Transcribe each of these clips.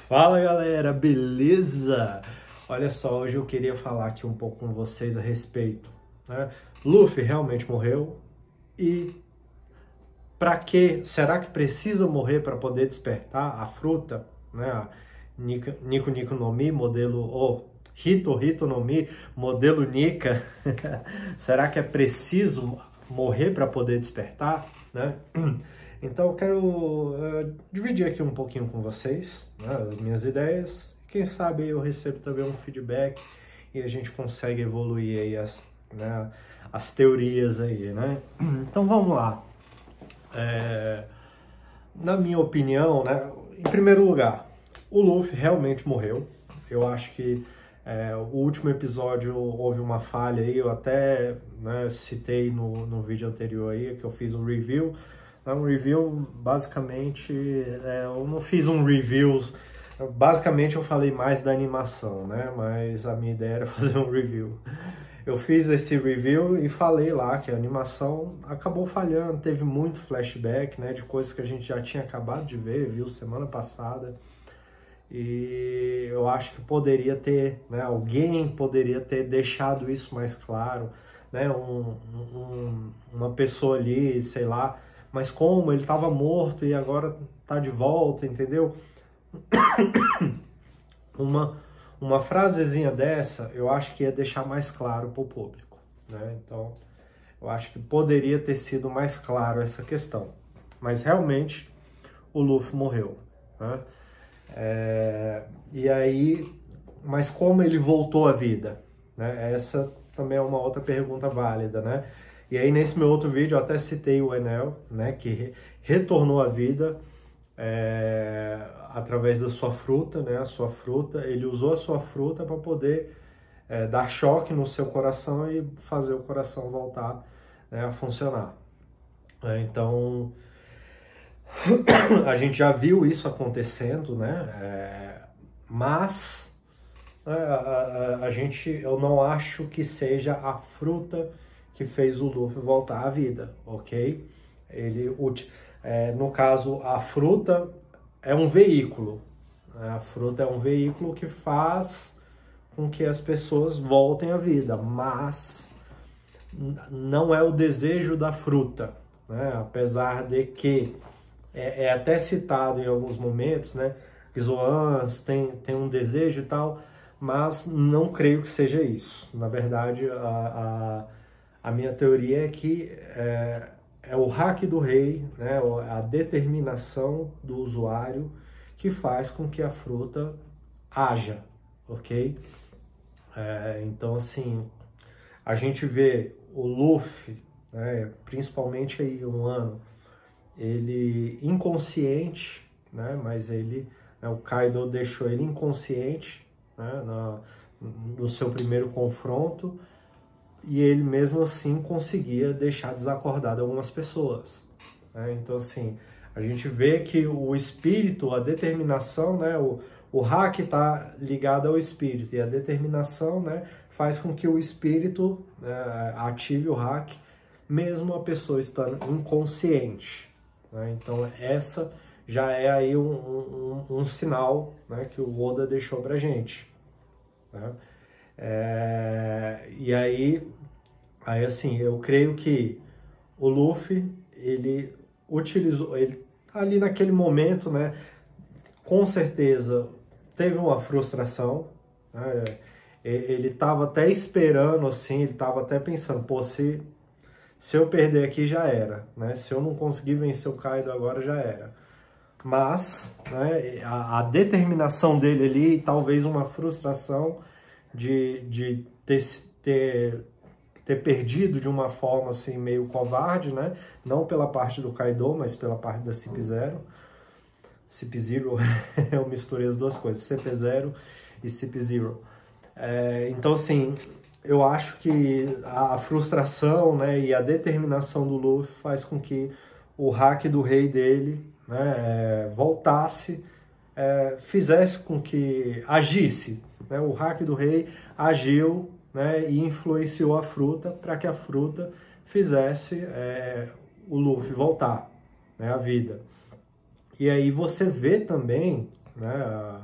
Fala galera, beleza? Olha só, hoje eu queria falar aqui um pouco com vocês a respeito, né? Luffy realmente morreu e pra quê? Será que precisa morrer para poder despertar a fruta, né? A Nico Nico no Mi, modelo Hito no Mi, modelo Nika. Será que é preciso morrer para poder despertar, né? Então eu quero dividir aqui um pouquinho com vocês, né, as minhas ideias. Quem sabe eu recebo também um feedback e a gente consegue evoluir aí as teorias aí, né? Então vamos lá. Na minha opinião, né, em primeiro lugar, o Luffy realmente morreu. Eu acho que o último episódio houve uma falha aí, eu até, né, citei no vídeo anterior aí, que eu fiz um review. Um review, basicamente, eu não fiz um review, basicamente eu falei mais da animação, né? Mas a minha ideia era fazer um review. Eu fiz esse review e falei lá que a animação acabou falhando, teve muito flashback, né? De coisas que a gente já tinha acabado de ver, viu semana passada. E eu acho que poderia ter, né? Alguém poderia ter deixado isso mais claro, né? Uma pessoa ali, sei lá, mas como ele estava morto e agora está de volta, entendeu? Uma frasezinha dessa, eu acho que ia deixar mais claro para o público, né? Então, eu acho que poderia ter sido mais claro essa questão. Mas realmente, o Luffy morreu, né? E aí, mas como ele voltou à vida, né? Essa também é uma outra pergunta válida, né? E aí nesse meu outro vídeo eu até citei o Enel, né? Que retornou à vida através da sua fruta, né? A sua fruta, ele usou a sua fruta para poder dar choque no seu coração e fazer o coração voltar, né, a funcionar. Então a gente já viu isso acontecendo, né? Mas eu não acho que seja a fruta que fez o Luffy voltar à vida, ok? No caso, a fruta é um veículo. Né? A fruta é um veículo que faz com que as pessoas voltem à vida, mas não é o desejo da fruta, né? Apesar de que é até citado em alguns momentos, né? Zoans tem um desejo e tal, mas não creio que seja isso. Na verdade, a minha teoria é que é o haki do rei, né? A determinação do usuário que faz com que a fruta haja, ok? Então, assim, a gente vê o Luffy, né? Principalmente aí um ano, ele inconsciente, né? Mas o Kaido deixou ele inconsciente, né? No seu primeiro confronto, e ele mesmo assim conseguia deixar desacordado algumas pessoas, né? Então assim, a gente vê que o espírito, a determinação, né? O haki está ligado ao espírito, e a determinação, né, faz com que o espírito ative o haki, mesmo a pessoa estando inconsciente, né? Então essa já é aí um sinal, né, que o Oda deixou pra gente, né? E aí assim, eu creio que o Luffy, ele utilizou, ele ali naquele momento, né, com certeza teve uma frustração, né? Ele estava até esperando, assim, ele estava até pensando, pô, se eu perder aqui já era, né? Se eu não conseguir vencer o Kaido agora já era. Mas, né, a determinação dele ali, talvez uma frustração de ter perdido de uma forma assim meio covarde, né? Não pela parte do Kaido, mas pela parte da CP0. CP0, eu misturei as duas coisas, CP0 e CP0. Então, assim, eu acho que a frustração, né, e a determinação do Luffy faz com que o haki do rei dele, né, voltasse, fizesse com que agisse, né? O haki do rei agiu, né, e influenciou a fruta para que a fruta fizesse o Luffy voltar, né, à vida. E aí você vê também, né,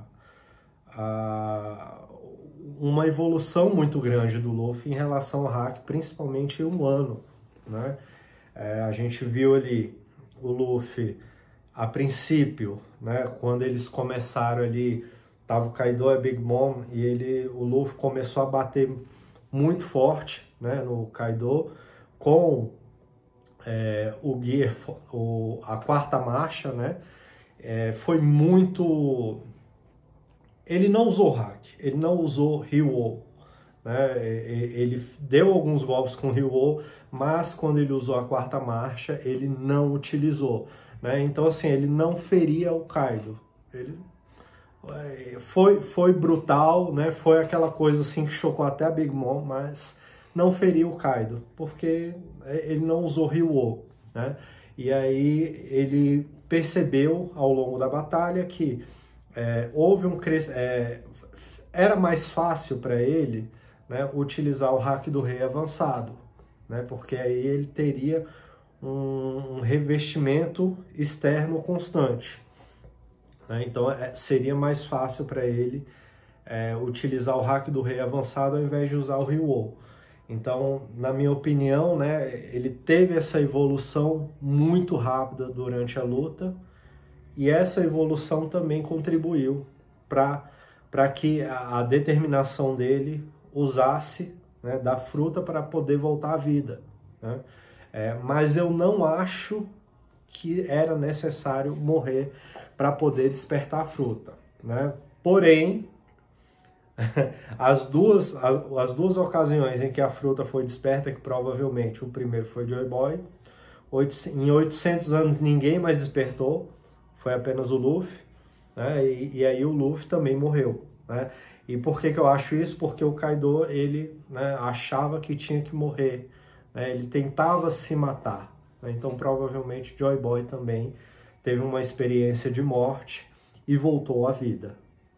uma evolução muito grande do Luffy em relação ao hack, principalmente em um ano, né? A gente viu ali o Luffy a princípio, né? Quando eles começaram ali, tava o Kaido e a Big Mom e o Luffy começou a bater muito forte, né, no Kaido com o Gear, a quarta marcha, né? Foi muito... Ele não usou hack, ele não usou Ryu, né? Ele deu alguns golpes com Ryu, mas quando ele usou a quarta marcha, ele não utilizou, né? Então, assim, ele não feria o Kaido. Ele foi brutal, né? Foi aquela coisa assim que chocou até a Big Mom, mas não feriu o Kaido, porque ele não usou Ryu, né? E aí ele percebeu ao longo da batalha que houve um era mais fácil para ele, né, utilizar o hack do rei avançado, né? Porque aí ele teria um revestimento externo constante. Então seria mais fácil para ele utilizar o hack do rei avançado ao invés de usar o Ryu. Então, na minha opinião, né, ele teve essa evolução muito rápida durante a luta e essa evolução também contribuiu para que a determinação dele usasse, né, da fruta para poder voltar à vida, né? Mas eu não acho que era necessário morrer para poder despertar a fruta, né? Porém, as duas ocasiões em que a fruta foi desperta, que provavelmente o primeiro foi Joy Boy, em 800 anos ninguém mais despertou, foi apenas o Luffy, né? E aí o Luffy também morreu, né? E por que eu acho isso? Porque o Kaido, ele, né, achava que tinha que morrer, né? Ele tentava se matar, né? Então provavelmente Joy Boy também teve uma experiência de morte e voltou à vida,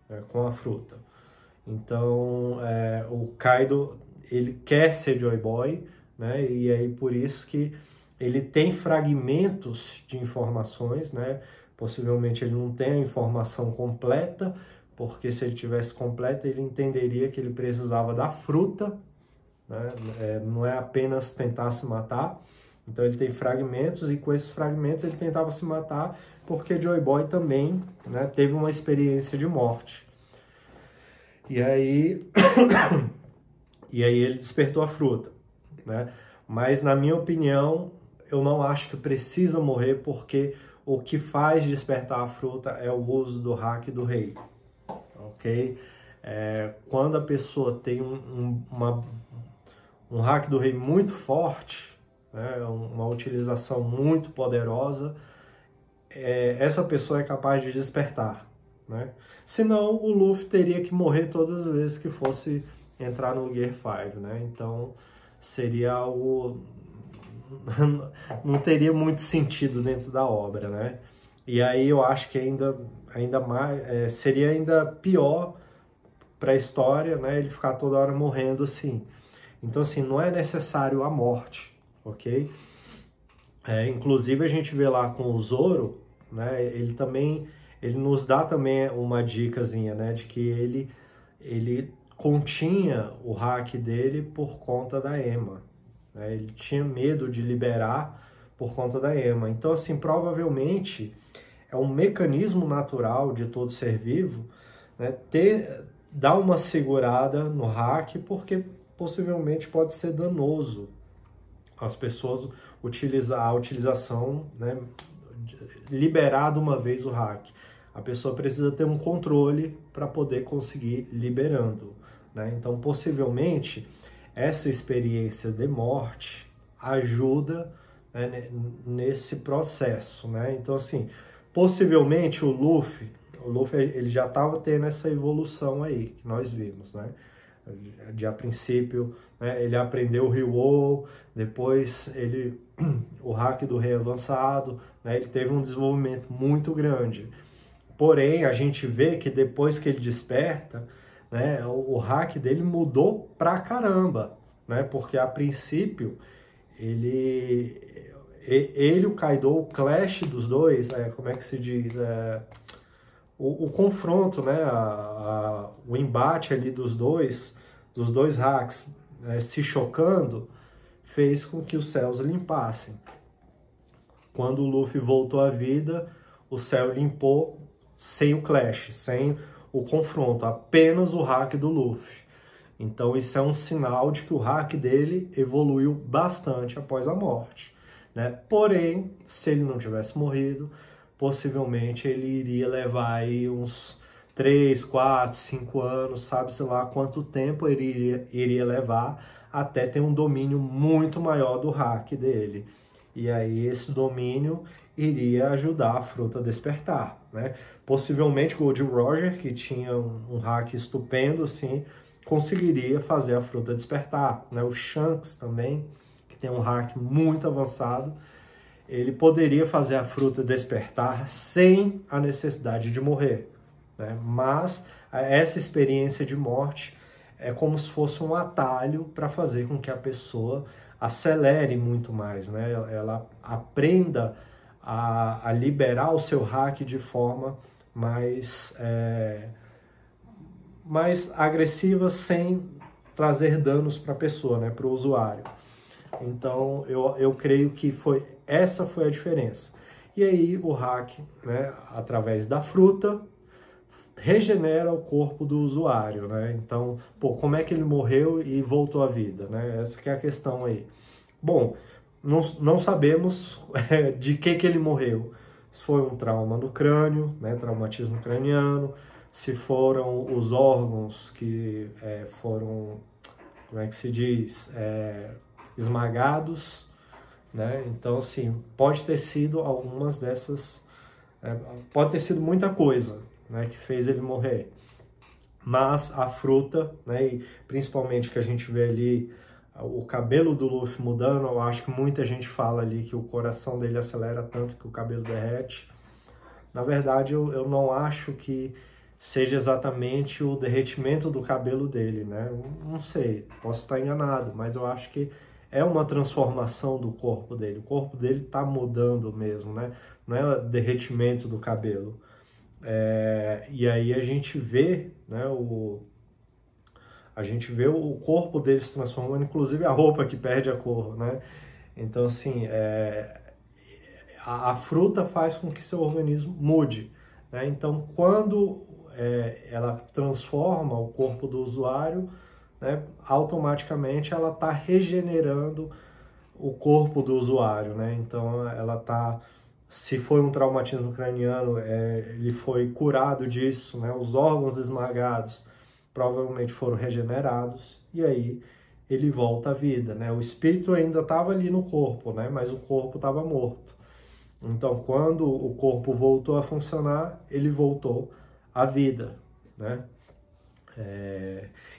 né, com a fruta. Então o Kaido, ele quer ser Joy Boy, né? E aí por isso que ele tem fragmentos de informações, né? Possivelmente ele não tem a informação completa, porque se ele tivesse completa, ele entenderia que ele precisava da fruta, né? Não é apenas tentar se matar. Então ele tem fragmentos e com esses fragmentos ele tentava se matar porque Joy Boy também, né, teve uma experiência de morte. E aí ele despertou a fruta, né? Mas na minha opinião, eu não acho que precisa morrer porque o que faz despertar a fruta é o uso do hack do rei, ok? Quando a pessoa tem um hack do rei muito forte, né, uma utilização muito poderosa, essa pessoa é capaz de despertar, né? Senão o Luffy teria que morrer todas as vezes que fosse entrar no Gear 5, né? Então seria algo... não teria muito sentido dentro da obra, né? E aí eu acho que ainda mais seria ainda pior para a história, né? Ele ficar toda hora morrendo assim. Então assim, não é necessário a morte, ok? Inclusive a gente vê lá com o Zoro, né? Ele nos dá também uma dicasinha, né? De que ele continha o hack dele por conta da Ema. Ele tinha medo de liberar por conta da Ema. Então, assim, provavelmente é um mecanismo natural de todo ser vivo, né, dar uma segurada no hack, porque possivelmente pode ser danoso as pessoas a utilização, né, liberar de uma vez o hack. A pessoa precisa ter um controle para poder conseguir liberando, né? Então, possivelmente, essa experiência de morte ajuda, né, nesse processo, né? Então, assim, possivelmente o Luffy ele já estava tendo essa evolução aí, que nós vimos, né? A princípio, né, ele aprendeu o Ryu, depois o hack do rei avançado, né, ele teve um desenvolvimento muito grande. Porém, a gente vê que depois que ele desperta, né, o hack dele mudou pra caramba, né? Porque a princípio ele o Kaido, o clash dos dois, como é que se diz? o confronto, né, o embate ali dos dois hacks se chocando, fez com que os céus limpassem. Quando o Luffy voltou à vida, o céu limpou sem o clash, sem o confronto, apenas o hack do Luffy. Então isso é um sinal de que o hack dele evoluiu bastante após a morte, né? Porém, se ele não tivesse morrido, possivelmente ele iria levar aí uns 3, 4, 5 anos, sabe-se lá quanto tempo ele iria levar até ter um domínio muito maior do hack dele. E aí esse domínio iria ajudar a fruta a despertar, né? Possivelmente Gold Roger, que tinha um hack estupendo, assim, conseguiria fazer a fruta despertar, né? O Shanks também, que tem um hack muito avançado, ele poderia fazer a fruta despertar sem a necessidade de morrer, né? Mas essa experiência de morte é como se fosse um atalho para fazer com que a pessoa acelere muito mais, né? Ela aprenda a liberar o seu hack de forma mais agressiva, sem trazer danos para a pessoa, né? Para o usuário. Então, eu creio que essa foi a diferença. E aí, o hack, né, através da fruta, regenera o corpo do usuário, né? Então, pô, como é que ele morreu e voltou à vida, né? Essa que é a questão aí. Bom, não sabemos de que ele morreu. Se foi um trauma no crânio, né, traumatismo craniano, se foram os órgãos que foram, como é que se diz, esmagados, né? Então, assim, pode ter sido algumas dessas, pode ter sido muita coisa, né, que fez ele morrer. Mas a fruta, né, e principalmente que a gente vê ali o cabelo do Luffy mudando, eu acho que muita gente fala ali que o coração dele acelera tanto que o cabelo derrete. Na verdade, eu não acho que seja exatamente o derretimento do cabelo dele, né? Não sei, posso estar enganado, mas eu acho que é uma transformação do corpo dele. O corpo dele está mudando mesmo, né? Não é o derretimento do cabelo. E aí a gente vê, né, o corpo dele se transformando, inclusive a roupa que perde a cor, né? Então, assim, a fruta faz com que seu organismo mude, né? Então, quando ela transforma o corpo do usuário, né, automaticamente ela está regenerando o corpo do usuário, né? Então, ela está... Se foi um traumatismo craniano, ele foi curado disso, né? Os órgãos esmagados provavelmente foram regenerados, e aí ele volta à vida, né? O espírito ainda estava ali no corpo, né? Mas o corpo estava morto. Então, quando o corpo voltou a funcionar, ele voltou à vida, né?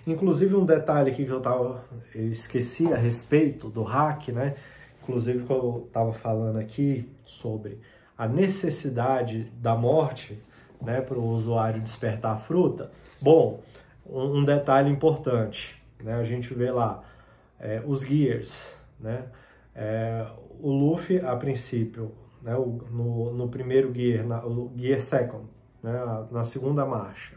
Inclusive um detalhe aqui que eu esqueci a respeito do hack, né? Inclusive que eu estava falando aqui sobre a necessidade da morte, né, para o usuário despertar a fruta. Bom, um detalhe importante, né? A gente vê lá os Gears, né? O Luffy, a princípio, né, no primeiro Gear, o Gear Second, né, na segunda marcha,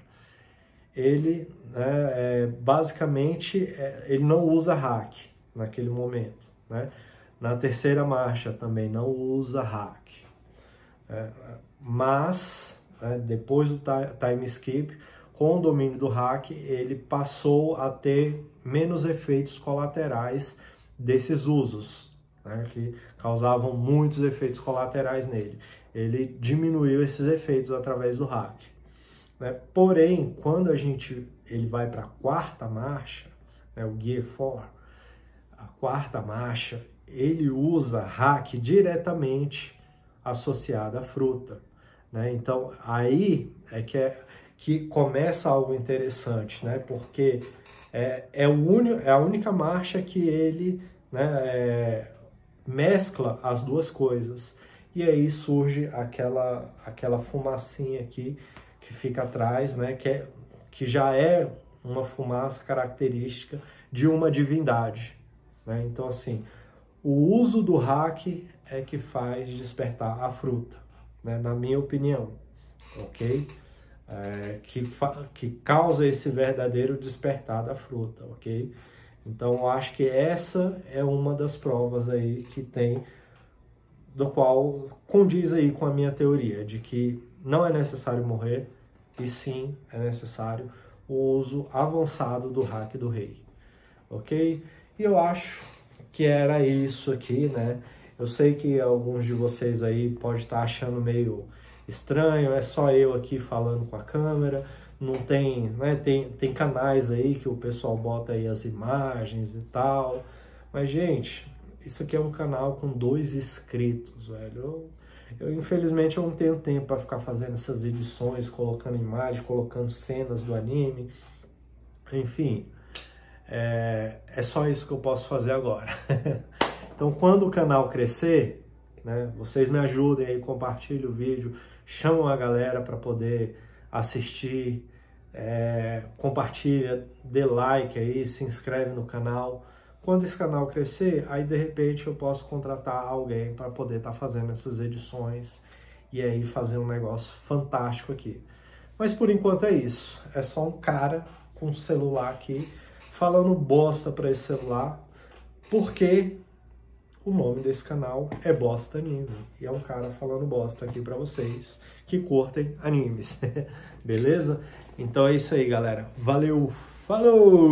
ele, né, basicamente, ele não usa hack naquele momento, né? Na terceira marcha também não usa hack. Mas, depois do time skip, com o domínio do hack, ele passou a ter menos efeitos colaterais desses usos, né, que causavam muitos efeitos colaterais nele. Ele diminuiu esses efeitos através do hack, né? Porém, quando ele vai para a quarta marcha, né, o Gear 4, a quarta marcha, ele usa hack diretamente associado à fruta, né? Então, aí que começa algo interessante, né? Porque é a única marcha que ele, né, mescla as duas coisas. E aí surge aquela fumacinha aqui que fica atrás, né? Que já é uma fumaça característica de uma divindade, né? Então, assim, o uso do hack é que faz despertar a fruta, né? Na minha opinião, ok? que causa esse verdadeiro despertar da fruta, ok? Então, eu acho que essa é uma das provas aí que tem, do qual condiz aí com a minha teoria, de que não é necessário morrer, e sim é necessário o uso avançado do hack do rei, ok? E eu acho que era isso aqui, né? Eu sei que alguns de vocês aí podem estar achando meio estranho, é só eu aqui falando com a câmera, não tem, né? Tem canais aí que o pessoal bota aí as imagens e tal, mas gente, isso aqui é um canal com 2 inscritos, velho. Infelizmente eu não tenho tempo para ficar fazendo essas edições, colocando imagem, colocando cenas do anime, enfim, é só isso que eu posso fazer agora. Então, quando o canal crescer, né, vocês me ajudem aí, compartilhem o vídeo, chamam a galera para poder assistir, compartilha, dê like aí, se inscreve no canal. Quando esse canal crescer, aí de repente eu posso contratar alguém para poder estar fazendo essas edições e aí fazer um negócio fantástico aqui. Mas por enquanto é isso, é só um cara com um celular aqui falando bosta para esse celular, porque o nome desse canal é Bosta Anime. E é um cara falando bosta aqui pra vocês que curtem animes. Beleza? Então é isso aí, galera. Valeu, falou!